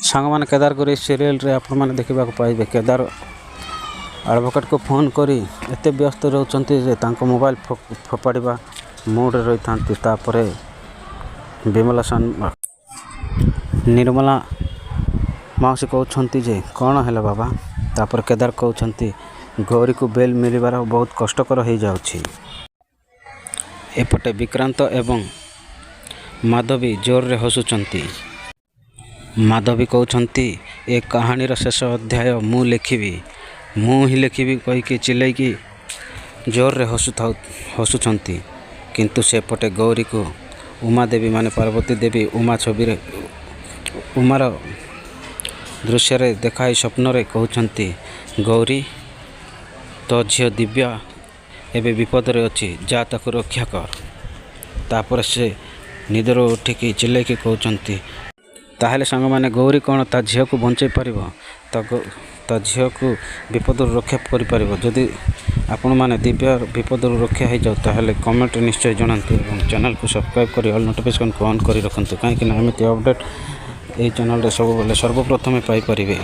सांग केदार गौरी सीरियल रे आपण मैंने देखा पाइबे केदार एडवोकेट को फोन करी एत व्यस्त रोच मोबाइल फोपाड़ा मूड रही था। विमला निर्मला मौसी कहते जे कौन है बाबा। तापर केदार कहते गौरी को बेल मिलबार बहुत कष्टकर हो जाउछि। एपटे विक्रांत एवं माधवी जोर रे हसुचंती। माधवी कहते ए कहानीर शेष अध्याय मु लिखिबी ही लिखिबी कहीकि चिल्लैकी जोर रे हसुचंती। किंतु सेपटे गौरी को उमा देवी माने पार्वती देवी उमा छवि उमार दृश्य रे देखाई स्वप्न रे कहते गौरी तो झील दिव्या एबे विपद रे अच्छी जा ताको रक्षा कर। तापर से निदर उठिकी चिल्लैकी कहते ताहले सांग माने गौरी कौन ता झील को बंचाई पारिबो ता झील को विपद रक्षा करि पारिबो। जदि आपण माने दिव्या विपद रक्षा हो जाओ ताहले कमेंट निश्चय जणांतु और चैनल को सब्सक्राइब करी ऑल नोटिफिकेशन को ऑन करी रखंतु कहीं एमती अपडेट ये चैनल रे सब सर्वप्रथम पाई परिबे।